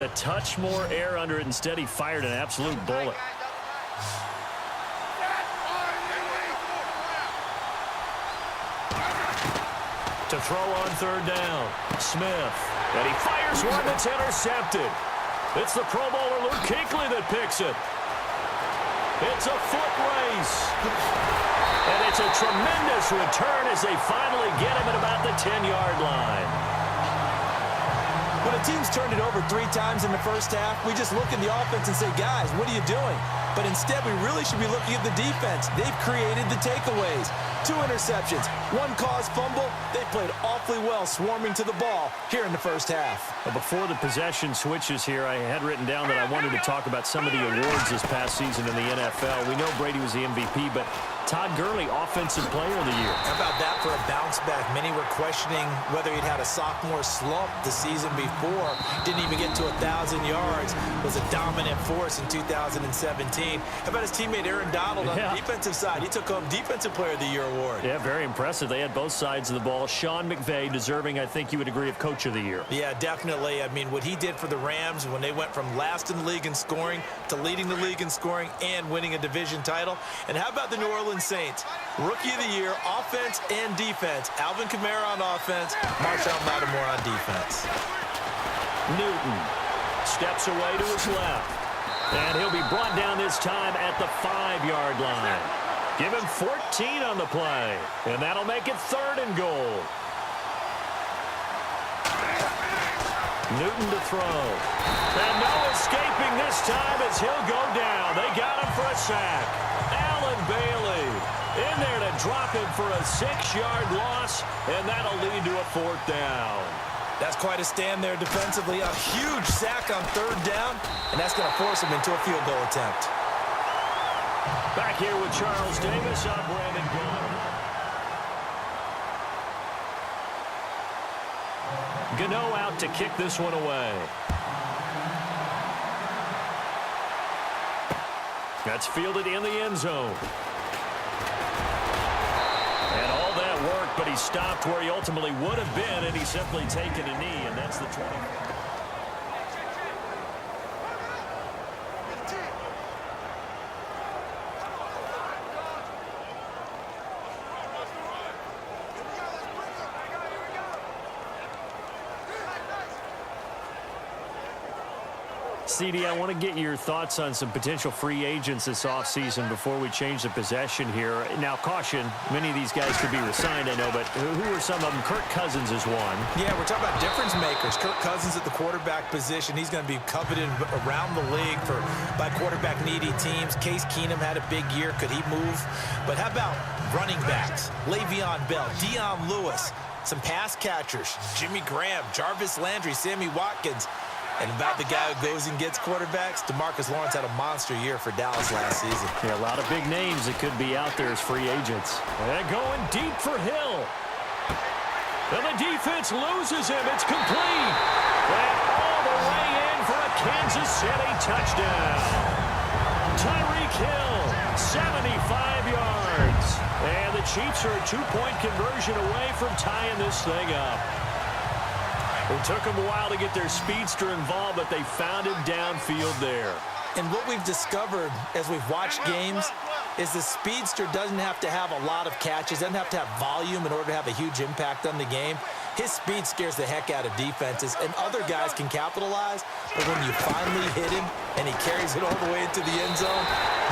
A touch more air under it. Instead, he fired an absolute bullet. To throw on third down, Smith. And he fires one that's intercepted. It's the Pro Bowler Luke Kuechly that picks it. It's a foot race. And it's a tremendous return as they finally get him at about the 10-yard line. When a team's turned it over 3 times in the first half, we just look at the offense and say, guys, what are you doing? But instead, we really should be looking at the defense. They've created the takeaways. 2 interceptions, 1 caused fumble. They played awfully well swarming to the ball here in the first half. Well, before the possession switches here, I had written down that I wanted to talk about some of the awards this past season in the NFL. We know Brady was the MVP, but Todd Gurley, Offensive Player of the Year. How about that for a bounce back? Many were questioning whether he'd had a sophomore slump the season before. Didn't even get to 1,000 yards. Was a dominant force in 2017. How about his teammate Aaron Donald on the defensive side? He took home Defensive Player of the Year award. Yeah, very impressive. They had both sides of the ball. Sean McVay deserving, I think you would agree, of Coach of the Year. Yeah, definitely. I mean, what he did for the Rams when they went from last in the league in scoring to leading the league in scoring and winning a division title. And how about the New Orleans Saints? Rookie of the Year, offense and defense. Alvin Kamara on offense, Marshon Lattimore on defense. Newton steps away to his left. And he'll be brought down this time at the 5-yard line. Give him 14 on the play. And that'll make it 3rd and goal. Newton to throw. And no escaping this time as he'll go down. They got him for a sack. Allen Bailey in there to drop him for a 6-yard loss. And that'll lead to a 4th down. That's quite a stand there defensively. A huge sack on 3rd down. And that's going to force him into a field goal attempt. Back here with Charles Davis. I'm Brandon Gano. Gano out to kick this one away. That's fielded in the end zone. And all that work, but he stopped where he ultimately would have been, and he's simply taken a knee, and that's the 20. CD, I want to get your thoughts on some potential free agents this offseason before we change the possession here. Now, caution, many of these guys could be re-signed, I know, but who are some of them? Kirk Cousins is one. Yeah, we're talking about difference makers. Kirk Cousins at the quarterback position. He's going to be coveted around the league by quarterback-needy teams. Case Keenum had a big year. Could he move? But how about running backs? Le'Veon Bell, Dion Lewis, some pass catchers, Jimmy Graham, Jarvis Landry, Sammy Watkins. And about the guy who goes and gets quarterbacks, DeMarcus Lawrence had a monster year for Dallas last season. Yeah, a lot of big names that could be out there as free agents. And going deep for Hill. And the defense loses him. It's complete. And all the way in for a Kansas City touchdown. Tyreek Hill, 75 yards. And the Chiefs are a 2-point conversion away from tying this thing up. It took them a while to get their speedster involved, but they found him downfield there. And what we've discovered as we've watched games is the speedster doesn't have to have a lot of catches, doesn't have to have volume in order to have a huge impact on the game. His speed scares the heck out of defenses, and other guys can capitalize, but when you finally hit him and he carries it all the way into the end zone,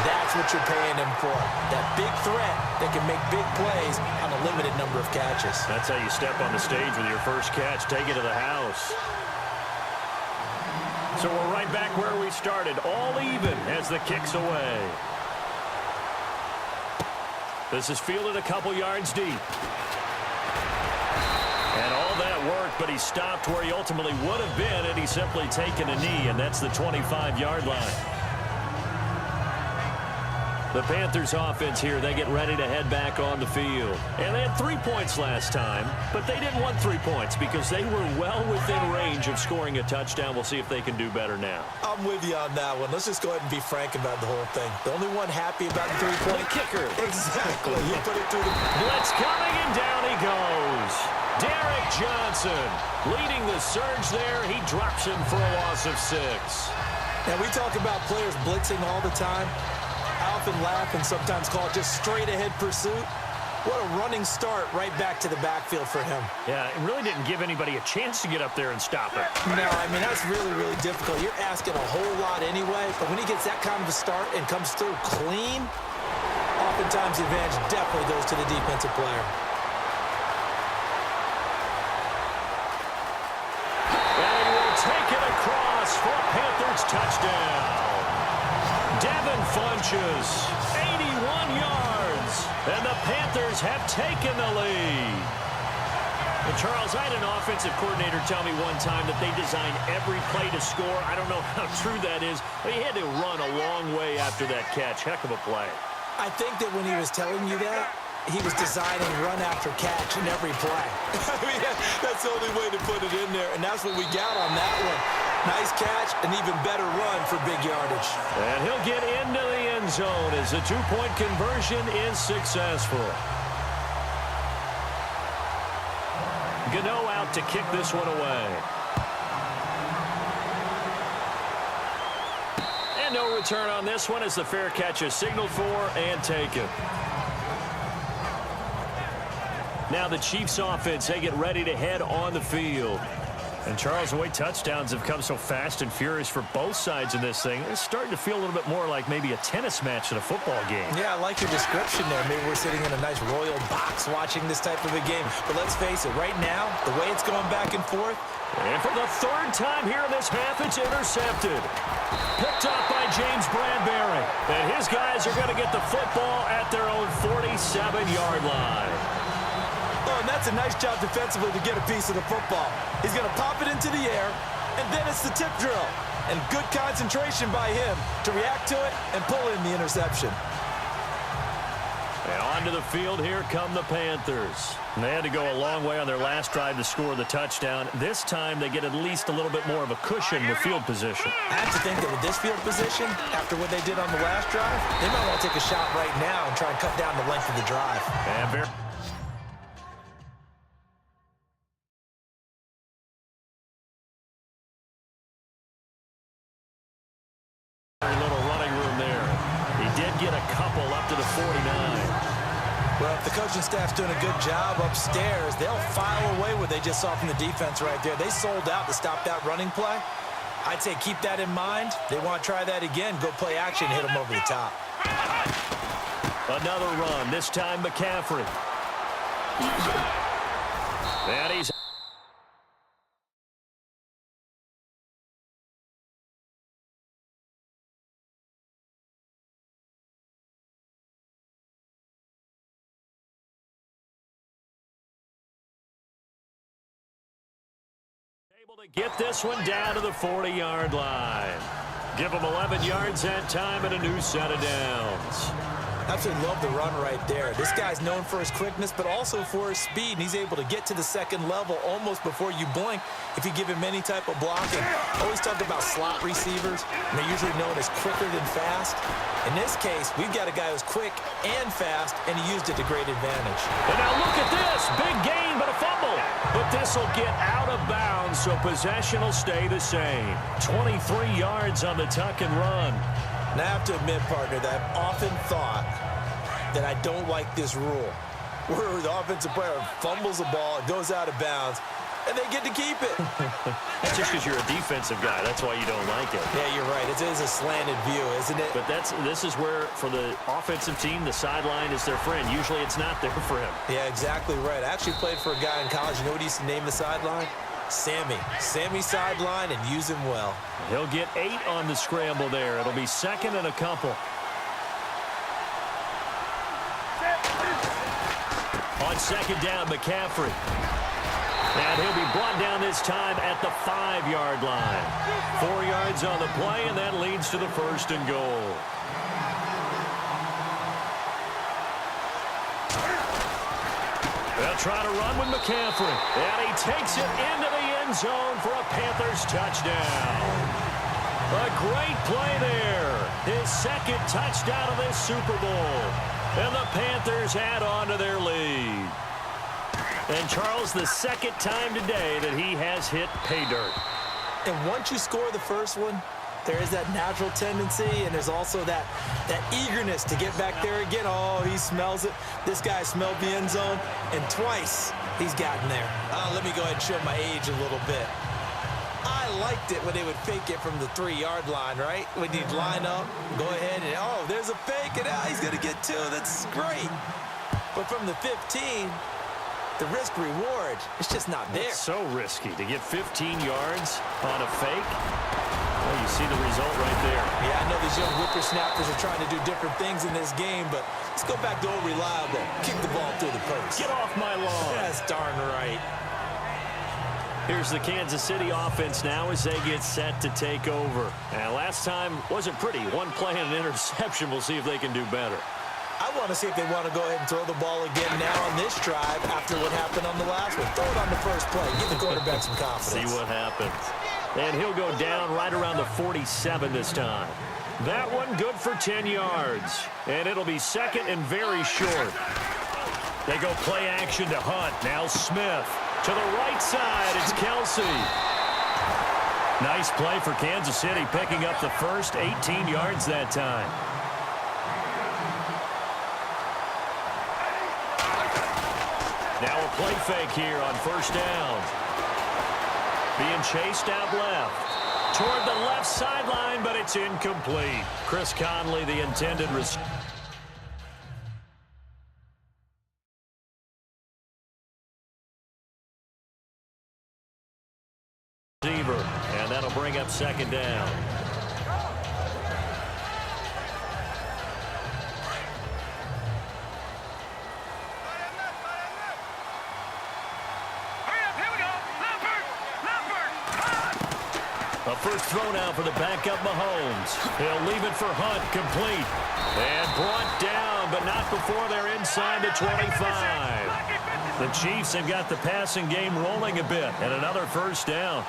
that's what you're paying him for. That big threat that can make big plays on a limited number of catches. That's how you step on the stage with your first catch. Take it to the house. So we're right back where we started, all even as the kick's away. This is fielded a couple yards deep. And all that work, but he stopped where he ultimately would have been, and he's simply taken a knee, and that's the 25-yard line. The Panthers offense here, they get ready to head back on the field. And they had 3 points last time, but they didn't want 3 points because they were well within range of scoring a touchdown. We'll see if they can do better now. I'm with you on that one. Let's just go ahead and be frank about the whole thing. The only one happy about the 3-point kicker. Exactly. You put it through the... Blitz coming, and down he goes. Derrick Johnson leading the surge there. He drops him for a loss of 6. Now, we talk about players blitzing all the time. I often laugh and sometimes call it just straight-ahead pursuit. What a running start right back to the backfield for him. Yeah, it really didn't give anybody a chance to get up there and stop it. No, I mean, that's really, really difficult. You're asking a whole lot anyway, but when he gets that kind of a start and comes through clean, oftentimes the advantage definitely goes to the defensive player. And he will take it across for a Panthers touchdown. Devin Funches, 81 yards, and the Panthers have taken the lead. And Charles, I had an offensive coordinator tell me one time that they design every play to score. I don't know how true that is, but he had to run a long way after that catch. Heck of a play. I think that when he was telling you that, he was designing run after catch in every play. I mean, that's the only way to put it in there, and that's what we got on that one. Nice catch, an even better run for big yardage. And he'll get into the end zone as the two-point conversion is successful. Gano out to kick this one away. And no return on this one as the fair catch is signaled for and taken. Now the Chiefs offense, they get ready to head on the field. And Charles, the way touchdowns have come so fast and furious for both sides in this thing, it's starting to feel a little bit more like maybe a tennis match in a football game. Yeah, I like your description there. Maybe we're sitting in a nice royal box watching this type of a game. But let's face it, right now, the way it's going back and forth. And for the third time here in this half, it's intercepted. Picked up by James Bradbury. And his guys are going to get the football at their own 47-yard line. Oh, and that's a nice job defensively to get a piece of the football. He's going to pop it into the air, and then it's the tip drill. And good concentration by him to react to it and pull in the interception. And onto the field, here come the Panthers. And they had to go a long way on their last drive to score the touchdown. This time, they get at least a little bit more of a cushion with field position. I have to think that with this field position, after what they did on the last drive, they might want to take a shot right now and try and cut down the length of the drive. And very little running room there. He did get a couple up to the 49. Well, if the coaching staff's doing a good job upstairs, they'll file away what they just saw from the defense right there. They sold out to stop that running play. I'd say keep that in mind. They want to try that again. Go play action, hit them over the top. Another run, this time McCaffrey. And he's able to get this one down to the 40-yard line. Give them 11 yards that time and a new set of downs. Absolutely love the run right there. This guy's known for his quickness, but also for his speed, and he's able to get to the second level almost before you blink if you give him any type of blocking. Always talk about slot receivers, and they're usually known as quicker than fast. In this case, we've got a guy who's quick and fast, and he used it to great advantage. And now look at this. Big gain, but a fumble. But this will get out of bounds, so possession will stay the same. 23 yards on the tuck and run. And I have to admit, partner, that I've often thought that I don't like this rule, where the offensive player fumbles the ball, it goes out of bounds, and they get to keep it. That's just because you're a defensive guy. That's why you don't like it. Yeah, you're right. It is a slanted view, isn't it? But this is where, for the offensive team, the sideline is their friend. Usually it's not there for him. Yeah, exactly right. I actually played for a guy in college. You know what he used to name the sideline? Sammy. Sammy sideline, and use him well. He'll get 8 on the scramble there. It'll be second and a couple. On second down, McCaffrey. And he'll be brought down this time at the 5-yard line. 4 yards on the play, and that leads to the first and goal. They'll try to run with McCaffrey. And he takes it into the end zone for a Panthers touchdown. A great play there. His second touchdown of this Super Bowl. And the Panthers add on to their lead. And Charles, the second time today that he has hit pay dirt. And once you score the first one, there is that natural tendency, and there's also that eagerness to get back there again. Oh, he smells it. This guy smelled the end zone, and twice he's gotten there. Let me go ahead and show my age a little bit. I liked it when they would fake it from the 3-yard line, right? When you'd line up, go ahead, and oh, there's a fake, and he's going to get 2. That's great. But from the 15, the risk-reward, it's just not there. It's so risky to get 15 yards on a fake. Well, you see the result right there. Yeah, I know these young whippersnappers are trying to do different things in this game, but let's go back to old reliable. Kick the ball through the post. Get off my lawn. That's darn right. Here's the Kansas City offense now as they get set to take over. And last time wasn't pretty. One play and an interception. We'll see if they can do better. I want to see if they want to go ahead and throw the ball again now on this drive after what happened on the last one. Throw it on the first play. Give the quarterback some confidence. See what happens. And he'll go down right around the 47 this time. That one good for 10 yards. And it'll be second and very short. They go play action to Hunt. Now Smith. To the right side, it's Kelsey. Nice play for Kansas City, picking up the first 18 yards that time. Now a play fake here on first down. Being chased out left. Toward the left sideline, but it's incomplete. Chris Conley, the intended receiver. And that'll bring up second down. A first throw now for the backup Mahomes. He'll leave it for Hunt, complete. And brought down, but not before they're inside the 25. The Chiefs have got the passing game rolling a bit, and another first down.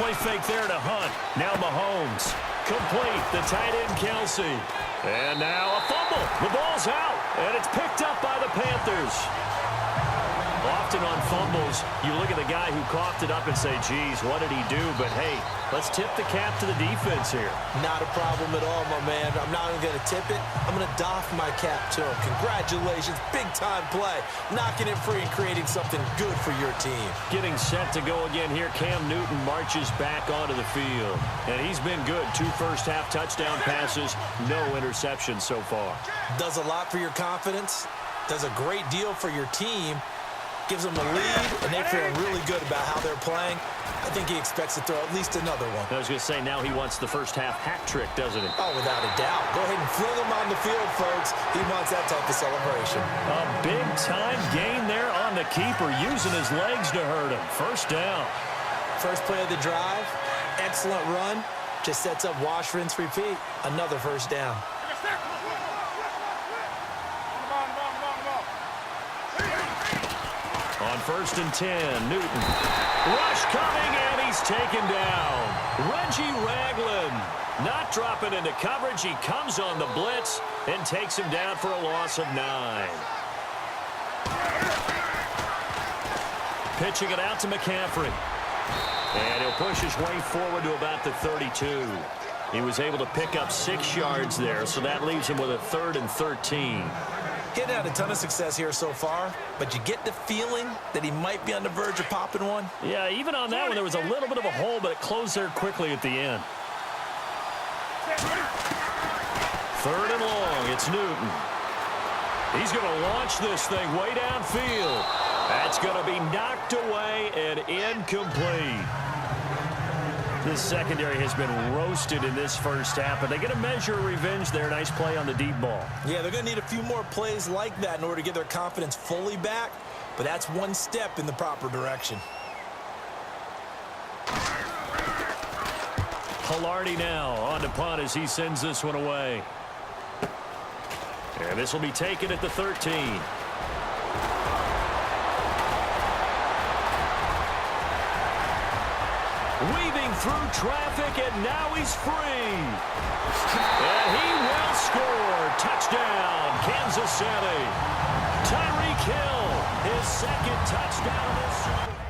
Play fake there to Hunt. Now Mahomes. Complete. The tight end, Kelsey. And now a fumble. The ball's out, and it's picked up by the Panthers. Often on fumbles, you look at the guy who coughed it up and say, geez, what did he do? But, hey, let's tip the cap to the defense here. Not a problem at all, my man. I'm not even going to tip it. I'm going to doff my cap to him. Congratulations. Big-time play. Knocking it free and creating something good for your team. Getting set to go again here. Cam Newton marches back onto the field. And he's been good. 2 first-half touchdown passes. No interceptions so far. Does a lot for your confidence. Does a great deal for your team. Gives them a lead, and they feel really good about how they're playing. I think he expects to throw at least another one. I was going to say, now he wants the first-half hat trick, doesn't he? Oh, without a doubt. Go ahead and fling him on the field, folks. He wants that type of celebration. A big-time gain there on the keeper, using his legs to hurt him. First down. First play of the drive. Excellent run. Just sets up wash, rinse, repeat. Another first down. On first and 10, Newton. Rush coming, and he's taken down. Reggie Ragland not dropping into coverage. He comes on the blitz and takes him down for a loss of 9. Pitching it out to McCaffrey. And he'll push his way forward to about the 32. He was able to pick up 6 yards there, so that leaves him with a 3rd and 13. Getting had a ton of success here so far, but you get the feeling that he might be on the verge of popping one. Yeah, even on that one, there was a little bit of a hole, but it closed there quickly at the end. 3rd and long, it's Newton. He's going to launch this thing way downfield. That's going to be knocked away and incomplete. This secondary has been roasted in this first half, but they're going to measure revenge there. Nice play on the deep ball. Yeah, they're going to need a few more plays like that in order to get their confidence fully back, but that's one step in the proper direction. Hilardi now on to punt as he sends this one away. And this will be taken at the 13. Weaving through traffic, and now he's free. And he will score. Touchdown, Kansas City. Tyreek Hill, his second touchdown this season.